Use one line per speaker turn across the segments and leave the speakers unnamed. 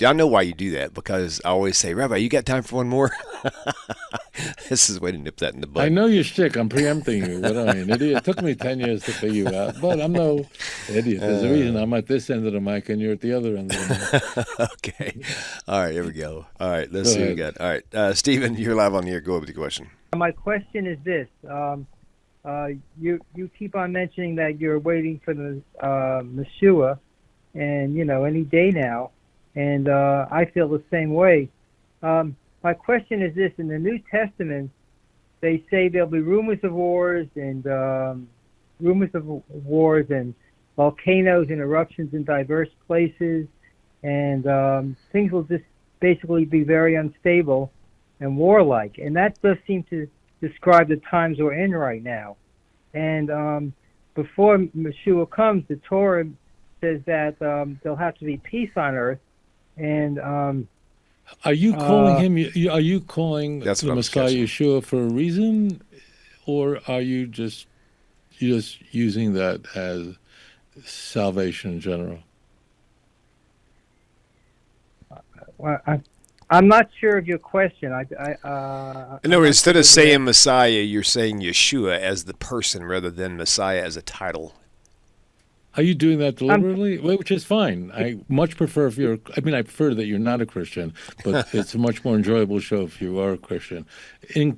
I know why you do that because I always say, Rabbi, you got time for one more? This is way to nip that in the
I
bud.
know you're shtick. I'm preempting you. What am I, an idiot? It took me 10 years to figure you out, but I'm no idiot. There's a reason
Uh,
I'm at this end of the mic and you're at the other end of the mic.
okay. All right, here we go. All right, let's
Go
see what we
ahead.
got. All right, Stephen, you're live on here. Go with your question.
My question is this: you keep on mentioning that you're waiting for the Messiah, and any day now, and I feel the same way. My question is this: in the New Testament, they say there'll be rumors of wars and volcanoes and eruptions in diverse places, and things will just basically be very unstable and warlike. And that does seem to describe the times we're in right now. And before Yeshua comes, the Torah says that there'll have to be peace on earth. And
Are you calling
uh,
him, are you calling
That's what
the
I was
Messiah
catching.
Yeshua for a reason, or are you just using that as salvation in general?
well, I'm not sure of your question.
In other
I'm
words,
not
instead
sure
of
whether
saying
that.
Messiah, you're saying Yeshua as the person rather than Messiah as a title.
Are you doing that
I'm
deliberately? Well, which is fine. I much prefer if you're, I mean, I prefer that you're not a Christian, but it's a much more enjoyable show if you are a Christian.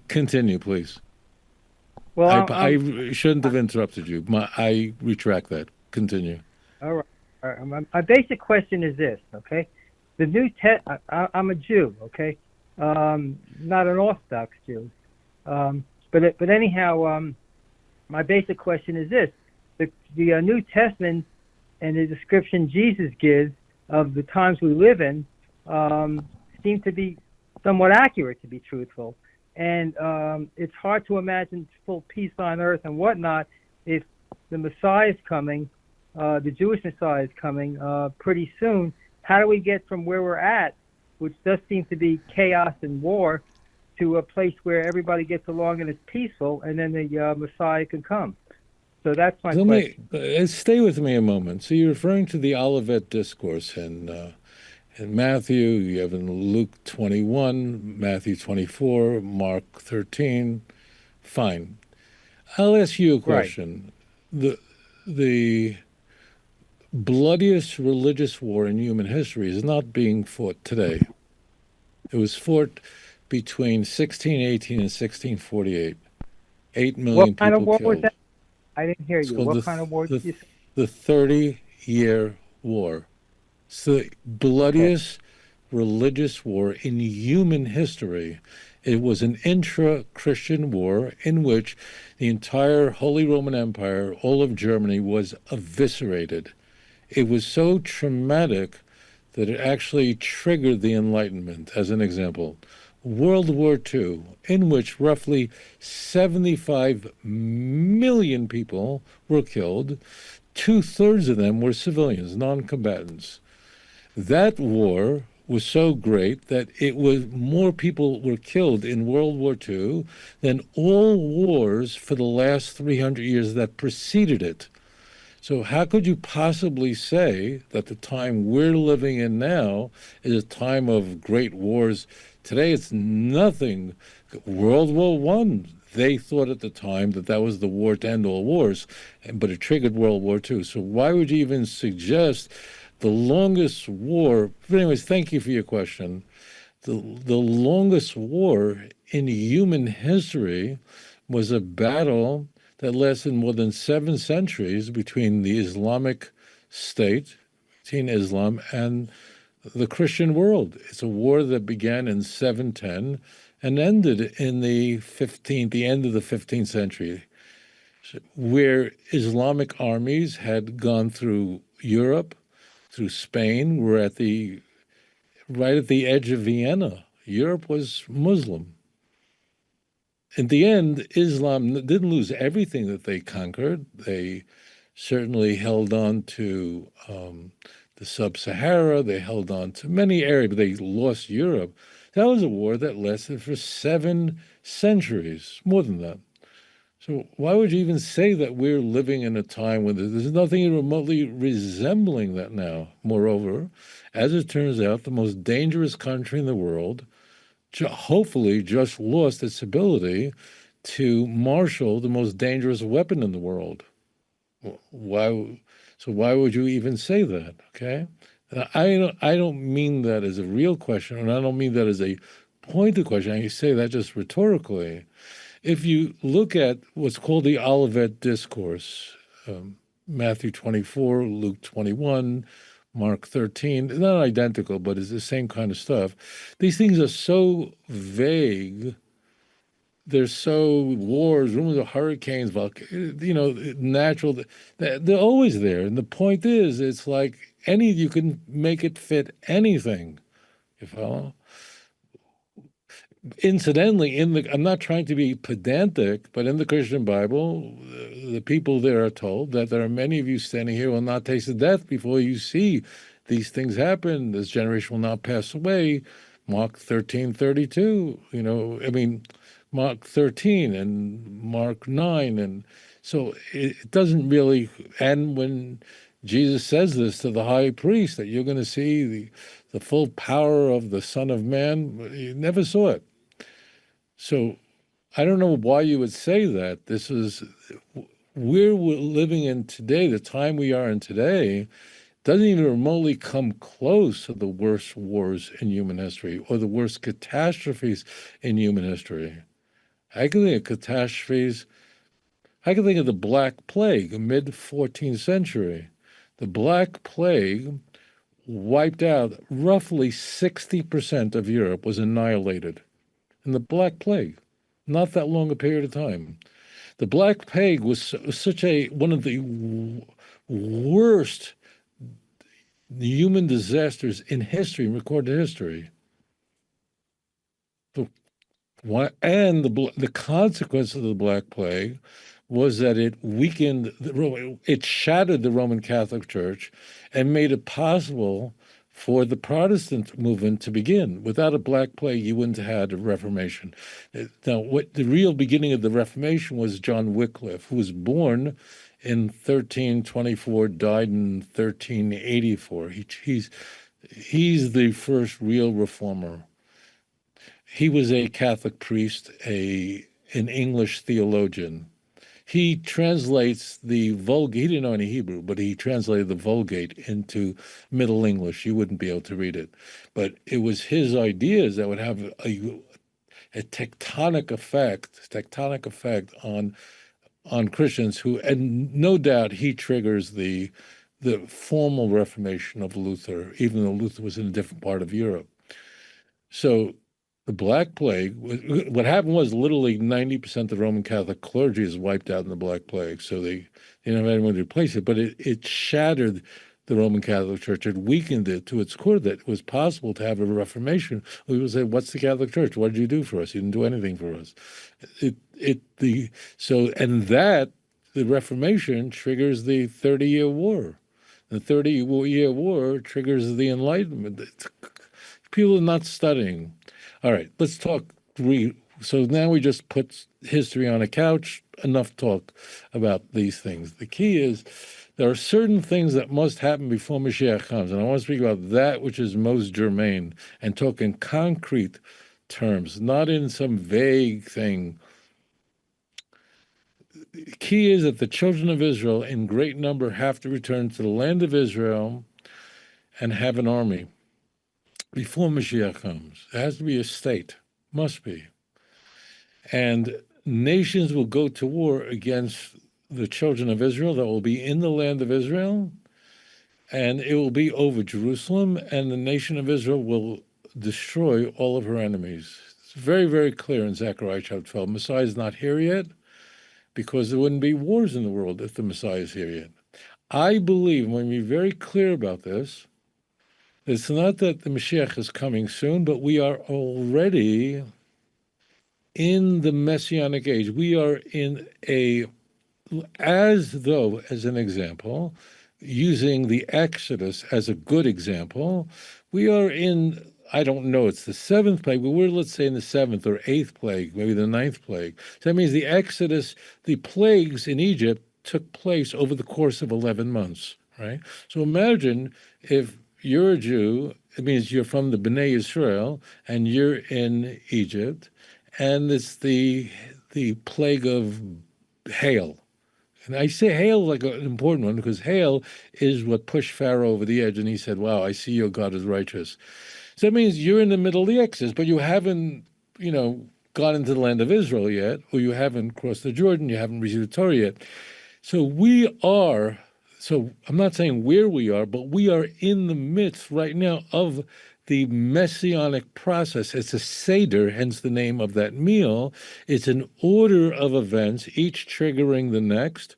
Continue, please.
well.
I shouldn't have interrupted you. I retract that. Continue.
All right. All right. My basic question is this, okay? The I'm a Jew, okay? Not an Orthodox Jew. But anyhow, my basic question is this: the New Testament and the description Jesus gives of the times we live in seem to be somewhat accurate, to be truthful. And it's hard to imagine full peace on earth and whatnot if the Messiah is coming, the Jewish Messiah is coming pretty soon. How do we get from where we're at, which does seem to be chaos and war, to a place where everybody gets along and is peaceful, and then the Messiah can come? So that's my
So let me
question.
stay with me a moment. So you're referring to the Alef Bet discourse in Matthew. You have in Luke 21, Matthew 24, Mark 13. Fine. I'll ask you a
Right.
question. The bloodiest religious war in human history is not being fought today. It was fought between 1618 and 1648. 8 million
What kind of
people
war was that?
killed.
I didn't hear
It's
you.
called
What kind of war did
the
you say?
the 30-year war. It's the
Okay.
bloodiest religious war in human history. It was an intra-Christian war in which the entire Holy Roman Empire, all of Germany, was eviscerated. It was so traumatic that it actually triggered the Enlightenment. As an example, World War II, in which roughly 75 million people were killed, two-thirds of them were civilians, non-combatants. That war was so great that it was more people were killed in World War II than all wars for the last 300 years that preceded it. So how could you possibly say that the time we're living in now is a time of great wars? Today it's nothing. World War One, they thought at the time that that was the war to end all wars, but it triggered World War Two. So why would you even suggest the longest war? But anyways, thank you for your question. The longest war in human history was a battle that lasted more than 7 centuries between the Islamic State, between Islam and the Christian world. It's a war that began in 710 and ended in the end of the 15th century, where Islamic armies had gone through Europe, through Spain, were at the right at the edge of Vienna. Europe was Muslim. In the end, Islam didn't lose everything that they conquered. They certainly held on to the sub-Sahara. They held on to many areas, but they lost Europe. That was a war that lasted for 7 centuries, more than that. So why would you even say that we're living in a time when there's nothing remotely resembling that now? Moreover, as it turns out, the most dangerous country in the world hopefully just lost its ability to marshal the most dangerous weapon in the world. Why? So why would you even say that? Okay, I don't mean that as a real question, and I don't mean that as a pointed question. I say that just rhetorically. If you look at what's called the Alef Bet discourse, Matthew 24, Luke 21, Mark 13, not identical, but it's the same kind of stuff. These things are so vague. There's so wars, rumors of hurricanes, natural. They're always there. And the point is, it's like you can make it fit anything. You follow? Incidentally, I'm not trying to be pedantic, but in the Christian Bible, the people there are told that there are many of you standing here who will not taste of death before you see these things happen. This generation will not pass away. Mark 13:32, Mark 13 and Mark 9. And so it doesn't really, and when Jesus says this to the high priest, that you're going to see the full power of the Son of Man, you never saw it. So I don't know why you would say that. We're living in today, the time we are in today, doesn't even remotely come close to the worst wars in human history or the worst catastrophes in human history. I can think of catastrophes. I can think of the Black Plague, mid-14th century. The Black Plague wiped out roughly 60% of Europe, was annihilated. In the Black Plague, not that long a period of time. The Black Plague was such one of the worst human disasters in history, in recorded history. And the consequence of the Black Plague was that it weakened, it shattered the Roman Catholic Church and made it possible for the Protestant movement to begin. Without a Black Plague, you wouldn't have had a Reformation. Now, the real beginning of the Reformation was John Wycliffe, who was born in 1324, died in 1384. He's the first real reformer. He was a Catholic priest, an English theologian. He translates the Vulgate. He didn't know any Hebrew, but he translated the Vulgate into Middle English. You wouldn't be able to read it. But it was his ideas that would have a tectonic effect on Christians who, and no doubt he triggers the formal Reformation of Luther, even though Luther was in a different part of Europe. So the Black Plague, what happened was literally 90% of the Roman Catholic clergy is wiped out in the Black Plague. So they didn't have anyone to replace it, but it shattered the Roman Catholic Church. It weakened it to its core that it was possible to have a Reformation. We would say, what's the Catholic Church? What did you do for us? You didn't do anything for us. The Reformation triggers the 30-Year War. The 30-Year War triggers the Enlightenment. People are not studying. All right, let's talk. So now we just put history on a couch. Enough talk about these things. The key is there are certain things that must happen before Mashiach comes. And I want to speak about that which is most germane and talk in concrete terms, not in some vague thing. The key is that the children of Israel in great number have to return to the land of Israel and have an army before Mashiach comes. There has to be a state, must be. And nations will go to war against the children of Israel that will be in the land of Israel, and it will be over Jerusalem, and the nation of Israel will destroy all of her enemies. It's very, very clear in Zechariah chapter 12. Messiah is not here yet because there wouldn't be wars in the world if the Messiah is here yet. I believe, and when we're very clear about this, it's not that the Mashiach is coming soon, but we are already in the messianic age. We are in as an example, using the Exodus as a good example, we are in I don't know, it's the seventh plague, but we're, let's say, in the seventh or eighth plague, maybe the ninth plague. So that means the Exodus, the plagues in Egypt took place over the course of 11 months, right? So imagine if you're a Jew, it means you're from the Bnei Israel, and you're in Egypt, and it's the plague of hail. And I say hail like an important one because hail is what pushed Pharaoh over the edge, and he said, wow, I see your God is righteous. So that means you're in the middle of the Exodus, but you haven't, gone into the land of Israel yet, or you haven't crossed the Jordan, you haven't received the Torah yet. So I'm not saying where we are, but we are in the midst right now of the messianic process. It's a Seder, hence the name of that meal. It's an order of events, each triggering the next.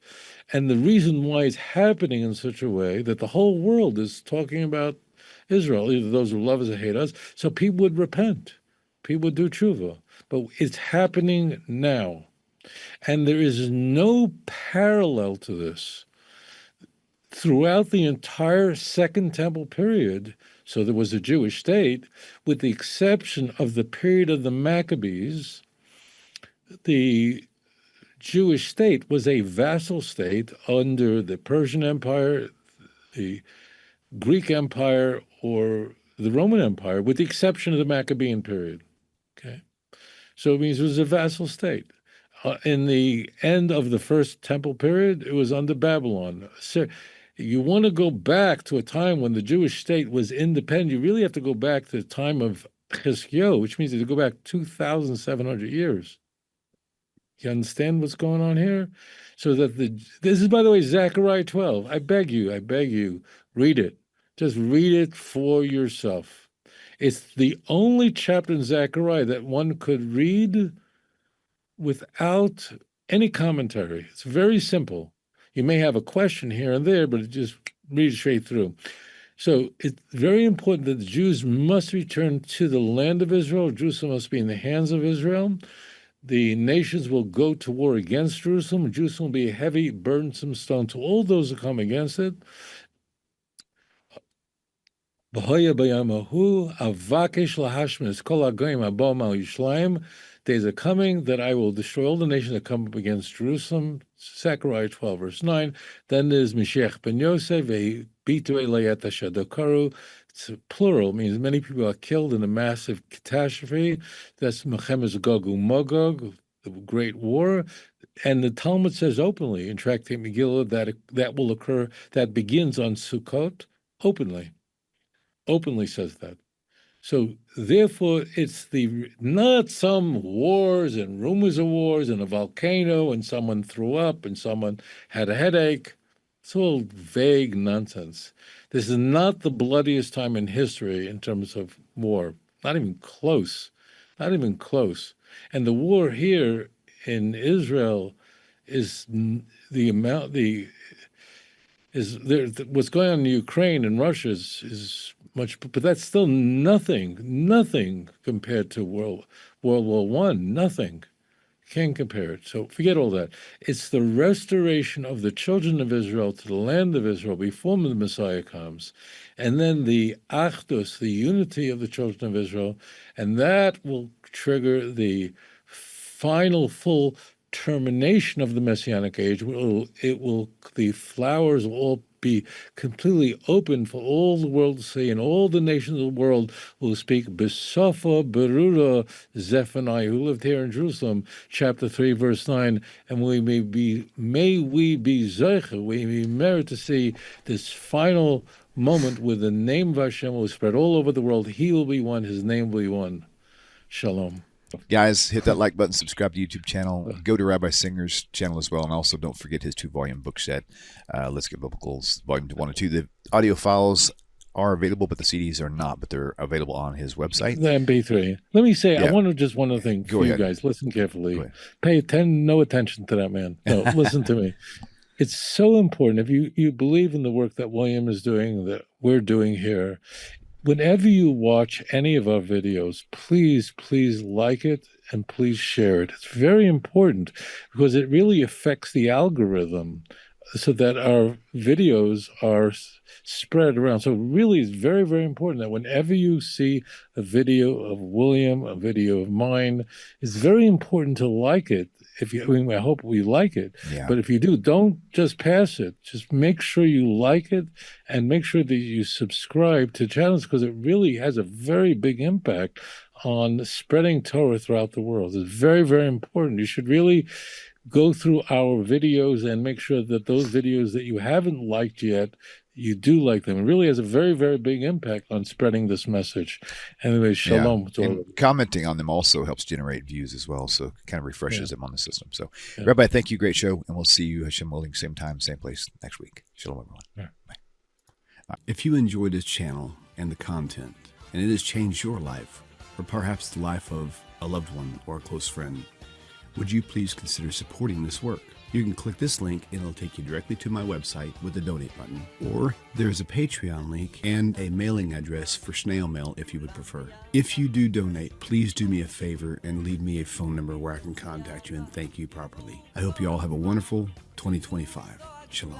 And the reason why it's happening in such a way that the whole world is talking about Israel, either those who love us or hate us, so people would repent. People would do tshuva. But it's happening now. And there is no parallel to this throughout the entire Second Temple period. So there was a Jewish state, with the exception of the period of the Maccabees. The Jewish state was a vassal state under the Persian Empire, the Greek Empire, or the Roman Empire, with the exception of the Maccabean period. Okay, so it means it was a vassal state. In the end of the First Temple period, it was under Babylon. So you want to go back to a time when the Jewish state was independent, you really have to go back to the time of Chizkiyahu, which means you have to go back 2,700 years. You understand what's going on here? So that this is, by the way, Zechariah 12. I beg you, read it. Just read it for yourself. It's the only chapter in Zechariah that one could read without any commentary. It's very simple. You may have a question here and there, but it just reads straight through. So it's very important that the Jews must return to the land of Israel. Jerusalem must be in the hands of Israel. The nations will go to war against Jerusalem. Jerusalem will be a heavy, burdensome stone to all those who come against it. Days are coming that I will destroy all the nations that come up against Jerusalem. Zechariah 12, verse 9. Then there's Mashiach ben Yosef, it's plural, means many people are killed in a massive catastrophe. That's Mechemes Gog uMagog, the Great War. And the Talmud says openly in Tractate Megillah that will occur, that begins on Sukkot, openly says that. So therefore, it's not some wars and rumors of wars and a volcano and someone threw up and someone had a headache. It's all vague nonsense. This is not the bloodiest time in history in terms of war. Not even close. Not even close. And the war here in Israel is what's going on in Ukraine and Russia is much, but that's still nothing compared to World War I. Nothing. Can't compare it. So forget all that. It's the restoration of the children of Israel to the land of Israel before the Messiah comes, and then the achdus, the unity of the children of Israel, and that will trigger the final full termination of the Messianic age. The flowers will all be completely open for all the world to see, and all the nations of the world will speak Besofa Berura Zephaniah, who lived here in Jerusalem, chapter 3, verse 9, and may we be zeicha, we may merit to see this final moment where the name of Hashem will spread all over the world. He will be one, his name will be one. Shalom.
Guys, hit that like button, subscribe to the YouTube channel, go to Rabbi Singer's channel as well, and also don't forget his 2-volume book set, Let's Get Biblicals, volume 1 and 2. The audio files are available, but the CDs are not, but they're available on his website.
The MP3. Let me say,
Yeah.
I want to just one other thing for you guys. Listen carefully. No attention to that man. No, listen to me. It's so important. If you believe in the work that William is doing, that we're doing here, whenever you watch any of our videos, please like it and please share it. It's very important because it really affects the algorithm so that our videos are spread around. So really, it's very, very important that whenever you see a video of William, a video of mine, it's very important to like it. If you, I mean, I hope we like it.
Yeah.
But if you do, don't just pass it. Just make sure you like it and make sure that you subscribe to channels, because it really has a very big impact on spreading Torah throughout the world. It's very, very important. You should really go through our videos and make sure that those videos that you haven't liked yet, you do like them. It really has a very, very big impact on spreading this message. Anyway, shalom.
Yeah. And commenting on them also helps generate views as well, so it kind of refreshes them on the system. So,
Yeah.
Rabbi, thank you. Great show, and we'll see you, Hashem willing, same time, same place next week. Shalom, everyone.
Yeah.
Bye.
If you enjoy this channel and the content, and it has changed your life, or perhaps the life of a loved one or a close friend, would you please consider supporting this work? You can click this link and it'll take you directly to my website with the donate button. Or there's a Patreon link and a mailing address for snail mail if you would prefer. If you do donate, please do me a favor and leave me a phone number where I can contact you and thank you properly. I hope you all have a wonderful 2025. Shalom.